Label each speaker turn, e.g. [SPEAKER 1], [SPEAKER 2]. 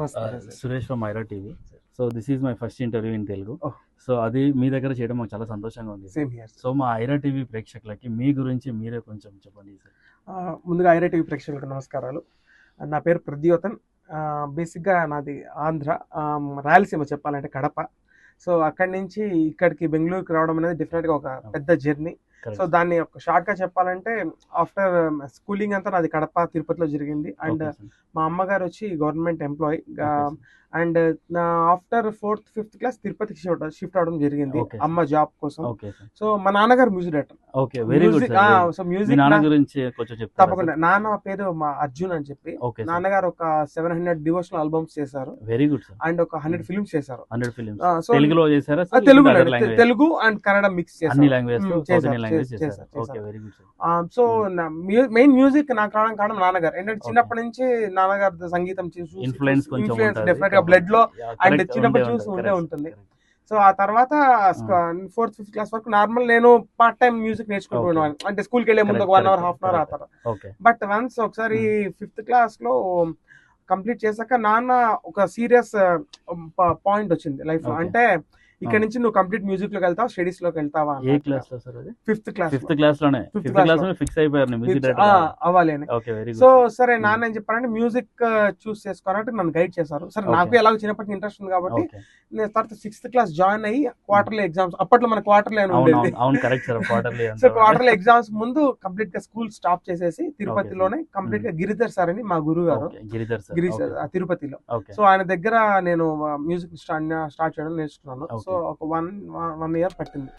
[SPEAKER 1] నమస్కారం sir.
[SPEAKER 2] Suresh from Aira TV. So this is my first interview in Telugu.
[SPEAKER 1] Oh.
[SPEAKER 2] So అది మీ దగ్గర చేయడం మాకు చాలా సంతోషంగా ఉంది.
[SPEAKER 1] Same here.
[SPEAKER 2] సో మా ఐరా టీవీ ప్రేక్షకులకి మీ గురించి మీరే కొంచెం చెప్పండి సార్.
[SPEAKER 1] ముందుగా ఐరా టీవీ ప్రేక్షకులకు నమస్కారాలు. నా పేరు ప్రద్యోతన్. బేసిక్గా నాది ఆంధ్ర, రాయలసీమ చెప్పాలంటే కడప. సో అక్కడి నుంచి ఇక్కడికి బెంగళూరుకి రావడం అనేది డెఫినెట్గా ఒక పెద్ద జర్నీ. సో దాన్ని ఒక షార్ట్గా చెప్పాలంటే ఆఫ్టర్ స్కూలింగ్ అంతా నాది కడప తిరుపతిలో జరిగింది. అండ్ మా అమ్మగారు వచ్చి గవర్నమెంట్ ఎంప్లాయీ. అండ్ నా ఆఫ్టర్ 4th 5th క్లాస్ తిరుపతికి షిఫ్ట్ అవడం జరిగింది అమ్మ జాబ్ కోసం. సో మా నాన్నగారు music director.
[SPEAKER 2] Okay, very good.
[SPEAKER 1] So music
[SPEAKER 2] నాన్న గురించి కొంచెం చెప్తారా?
[SPEAKER 1] తప్పకుండా. నాన్న పేరు మా అర్జున్ అని చెప్పి. నాన్నగారు ఒక 700 డివోషనల్ ఆల్బమ్స్ చేశారు.
[SPEAKER 2] Very good sir.
[SPEAKER 1] అండ్ ఒక 100 ఫిల్మ్స్ చేశారు.
[SPEAKER 2] 100 ఫిల్మ్స్ తెలుగులో చేశారా?
[SPEAKER 1] తెలుగు అండ్ కన్నడ మిక్స్ చేశారు.
[SPEAKER 2] అన్ని లాంగ్వేజెస్ చేశారు. Okay, very good sir.
[SPEAKER 1] So main music నాకు రావడం కారణం నాన్నగారు. ఏంటంటే చిన్నప్పటి నుంచి నాన్నగారు సంగీతం
[SPEAKER 2] ఇన్ఫ్లుయెన్స్
[SPEAKER 1] డెఫినెట్ గా బ్లడ్ లో అండ్ చిన్నప్పుడు చూసి ఉండే ఉంటుంది. సో ఆ తర్వాత 4th 5th క్లాస్ వరకు నార్మల్ నేను పార్ట్ టైం మ్యూజిక్ నేర్చుకుంటున్నాను. అంటే స్కూల్కి వెళ్ళే ముందు 1 hour 1/2 hour ఆ తర్వాత. బట్ వన్స్ ఒకసారి 5th క్లాస్ లో కంప్లీట్ చేశాక నాన్న ఒక సీరియస్ పాయింట్ వచ్చింది లైఫ్ లో. అంటే ఇక్కడ నుంచి నువ్వు కంప్లీట్ మ్యూజిక్ లోకి వెళ్తావు, స్టడీస్ లోకి వెళ్తావా?
[SPEAKER 2] ఏ క్లాస్ లో సార్ అది?
[SPEAKER 1] 5th class.
[SPEAKER 2] 5th క్లాస్ లోనే ఫిక్స్ అయిపోయారు మ్యూజిక్
[SPEAKER 1] అవ్వాలి అని.
[SPEAKER 2] Okay, very good.
[SPEAKER 1] సో సరే నాన్న ఏం చెప్పారంటే మ్యూజిక్ చూస్ చేసుకోవాలంటే నన్ను గైడ్ చేశారు. సరే నాకు ఎలాగో చిన్నప్పటి ఇంట్రెస్ట్ ఉంది కాబట్టి నేను తర్వాత 6th క్లాస్ జాయిన్ అయ్యి క్వార్టర్లీ ఎగ్జామ్స్, అప్పట్లో మన క్వార్టర్లీ అని ఉండేది. సో క్వార్టర్లీ ఎగ్జామ్స్ ముందు కంప్లీట్ గా స్కూల్ స్టాప్ చేసేసి తిరుపతిలోనే కంప్లీట్ గా గిరిధర్ సార్ అని మా గురువు గారు తిరుపతిలో. సో ఆయన దగ్గర నేను మ్యూజిక్ స్టార్ట్ చేయడం నేర్చుకున్నాను. సో ఒక 1 year పట్టింది.